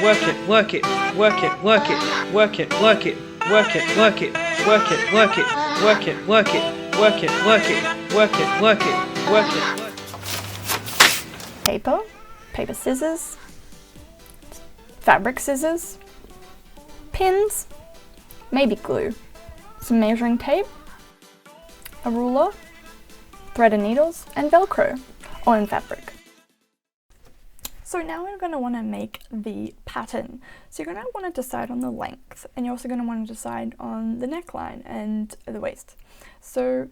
work it, work it, work it, work it, work it, work it, work it, work it, work it, work it, work it, work it, work it, work it, work it, work it, work it. Paper scissors, fabric scissors, pins, maybe glue, some measuring tape, a ruler, thread and needles, and Velcro, all in fabric. So now we're going to want to make the pattern. So you're going to want to decide on the length, and you're also going to want to decide on the neckline and the waist. So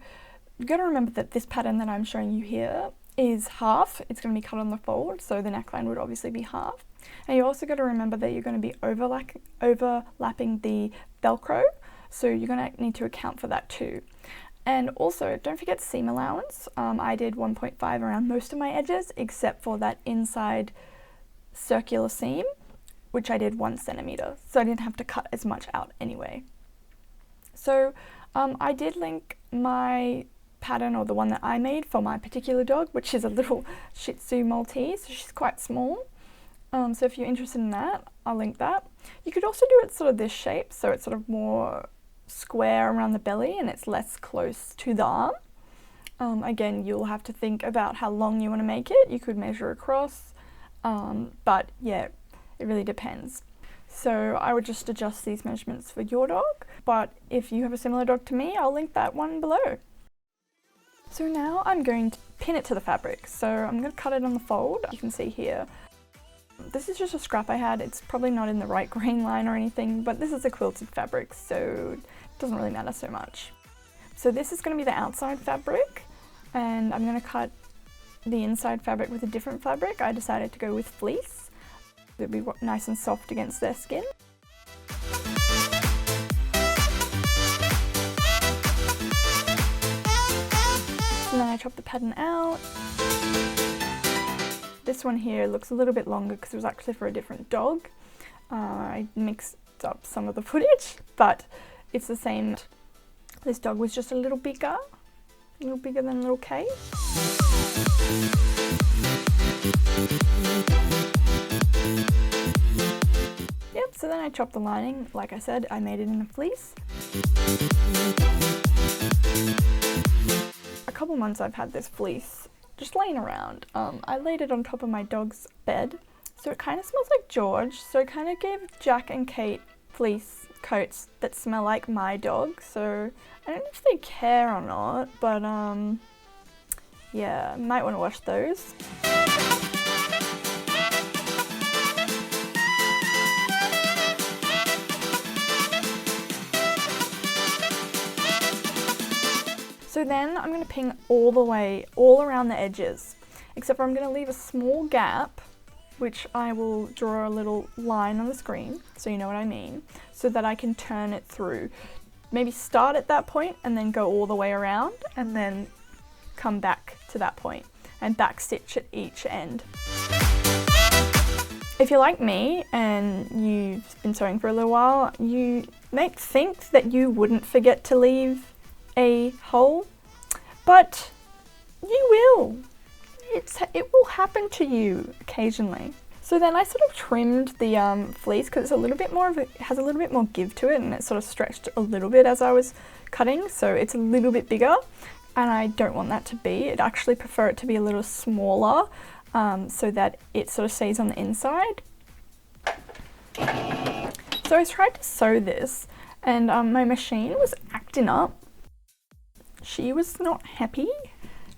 you've got to remember that this pattern that I'm showing you here is half. It's going to be cut on the fold, so the neckline would obviously be half. And you also got to remember that you're going to be overlapping the Velcro, so you're going to need to account for that too. And also, don't forget seam allowance. I did 1.5 around most of my edges, except for that inside circular seam, which I did 1 centimeter, so I didn't have to cut as much out anyway. So I did link my pattern, or the one that I made for my particular dog, which is a little Shih Tzu Maltese, so she's quite small. So if you're interested in that, I'll link that. You could also do it sort of this shape, so it's sort of more square around the belly and it's less close to the arm. Again, you'll have to think about how long you want to make it. You could measure across, but yeah, it really depends. So I would just adjust these measurements for your dog, but if you have a similar dog to me, I'll link that one below. So now I'm going to pin it to the fabric. So I'm going to cut it on the fold. You can see here. This is just a scrap I had. It's probably not in the right grain line or anything, but this is a quilted fabric, so it doesn't really matter so much. So this is going to be the outside fabric, and I'm going to cut the inside fabric with a different fabric. I decided to go with fleece. It'll be nice and soft against their skin. So then I chop the pattern out. This one here looks a little bit longer because it was actually for a different dog. I mixed up some of the footage, but it's the same. This dog was just a little bigger than little Kay. Yep, so then I chopped the lining. Like I said, I made it in a fleece. A couple months I've had this fleece just laying around. I laid it on top of my dog's bed, so it kind of smells like George, so I kind of gave Jack and Kate fleece coats that smell like my dog, so I don't know if they care or not, but yeah, might want to wash those. So then I'm going to pin all around the edges, except for I'm going to leave a small gap, which I will draw a little line on the screen, so you know what I mean, so that I can turn it through. Maybe start at that point and then go all the way around and then come back to that point and back stitch at each end. If you're like me and you've been sewing for a little while, you might think that you wouldn't forget to leave a hole, but you will. It will happen to you occasionally. So then I sort of trimmed the fleece because it's a little bit more it has a little bit more give to it, and it sort of stretched a little bit as I was cutting, so it's a little bit bigger, and I don't want that to be. I'd actually prefer it to be a little smaller, so that it sort of stays on the inside. So I tried to sew this, and my machine was acting up. She was not happy.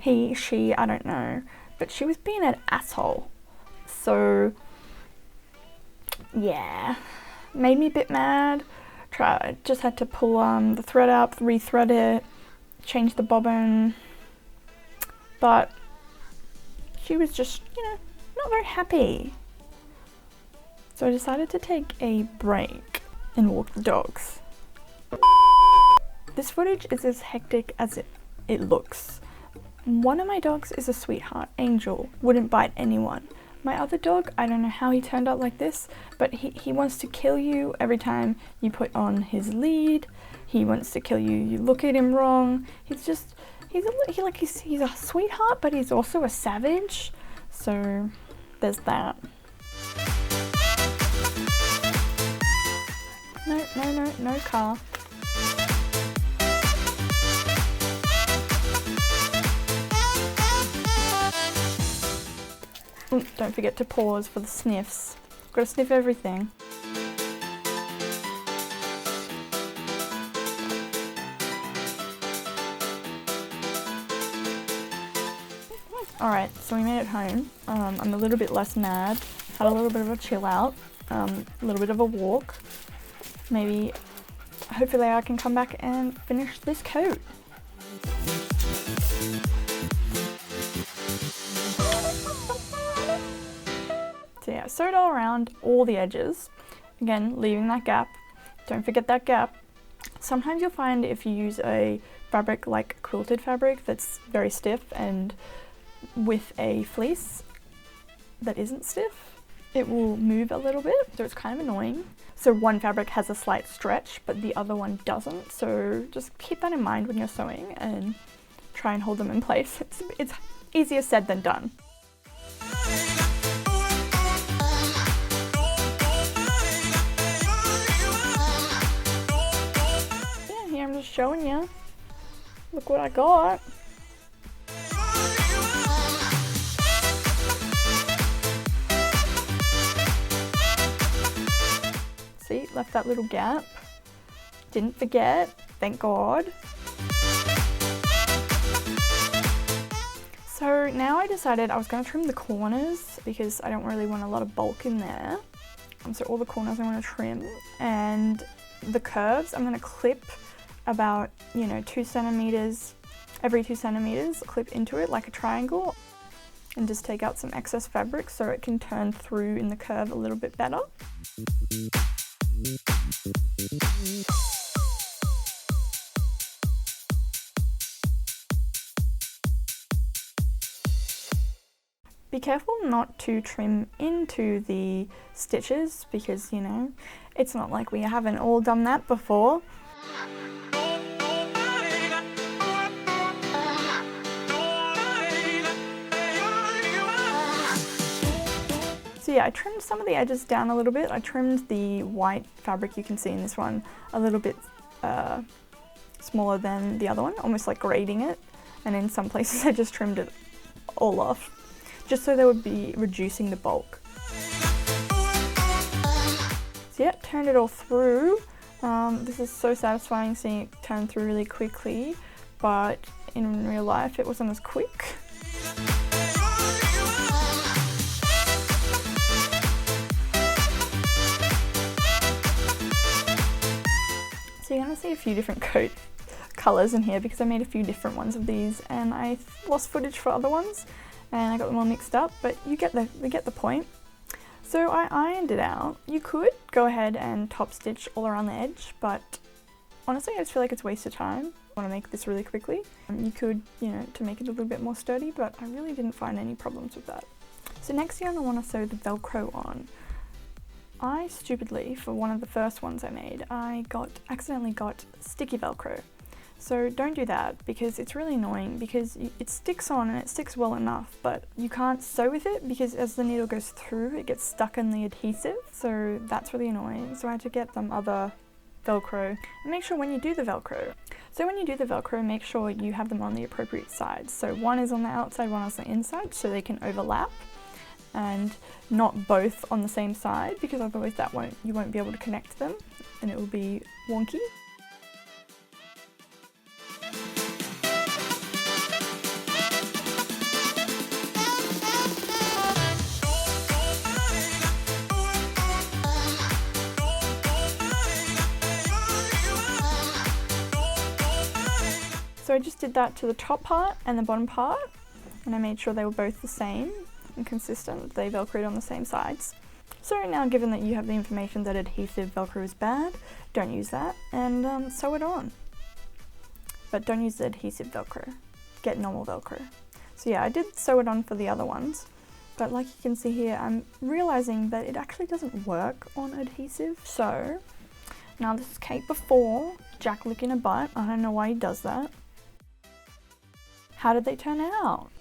She, I don't know, but she was being an asshole. So yeah, made me a bit mad. Just had to pull the thread up, re-thread it, change the bobbin, but she was just, you know, not very happy. So I decided to take a break and walk the dogs. This footage is as hectic as it looks. One of my dogs is a sweetheart, Angel, wouldn't bite anyone. My other dog, I don't know how he turned out like this, but he wants to kill you every time you put on his lead. He wants to kill you, you look at him wrong. He's a sweetheart, but he's also a savage. So there's that. no car. Ooh, don't forget to pause for the sniffs. Gotta sniff everything. Alright, so we made it home. I'm a little bit less mad. Had a little bit of a chill out. A little bit of a walk. Maybe, hopefully I can come back and finish this coat. So yeah, sewed all around all the edges. Again, leaving that gap. Don't forget that gap. Sometimes you'll find if you use a fabric like quilted fabric that's very stiff and with a fleece that isn't stiff, it will move a little bit, so it's kind of annoying. So one fabric has a slight stretch, but the other one doesn't, so just keep that in mind when you're sewing and try and hold them in place. It's easier said than done. Yeah, here I'm just showing you. Look what I got. See, left that little gap. Didn't forget, thank God. So now I decided I was going to trim the corners because I don't really want a lot of bulk in there. So all the corners I want to trim, and the curves I'm going to clip about, 2 centimeters, every 2 centimeters, clip into it like a triangle, and just take out some excess fabric so it can turn through in the curve a little bit better. Be careful not to trim into the stitches because, it's not like we haven't all done that before. So yeah, I trimmed some of the edges down a little bit. I trimmed the white fabric you can see in this one a little bit smaller than the other one, almost like grading it. And in some places I just trimmed it all off, just so they would be reducing the bulk. So yeah, turned it all through. This is so satisfying seeing it turn through really quickly, but in real life it wasn't as quick. So you're going to see a few different coat colours in here because I made a few different ones of these and I lost footage for other ones and I got them all mixed up, but you get the point. So I ironed it out. You could go ahead and top stitch all around the edge, but honestly I just feel like it's a waste of time. I want to make this really quickly. You could, to make it a little bit more sturdy, but I really didn't find any problems with that. So next you're going to want to sew the Velcro on. I stupidly, for one of the first ones I made, I accidentally got sticky Velcro. So don't do that because it's really annoying because it sticks on and it sticks well enough, but you can't sew with it because as the needle goes through, it gets stuck in the adhesive. So that's really annoying. So I had to get some other Velcro. And make sure when you do the Velcro, make sure you have them on the appropriate sides. So one is on the outside, one is on the inside, so they can overlap. And not both on the same side because otherwise you won't be able to connect them and it will be wonky. So I just did that to the top part and the bottom part, and I made sure they were both the same and consistent. They velcroed on the same sides. So now, given that you have the information that adhesive Velcro is bad, don't use that and sew it on. But don't use the adhesive Velcro. Get normal Velcro. So yeah, I did sew it on for the other ones, but like you can see here, I'm realizing that it actually doesn't work on adhesive. So now this is Kate before, Jack licking a butt. I don't know why he does that. How did they turn out?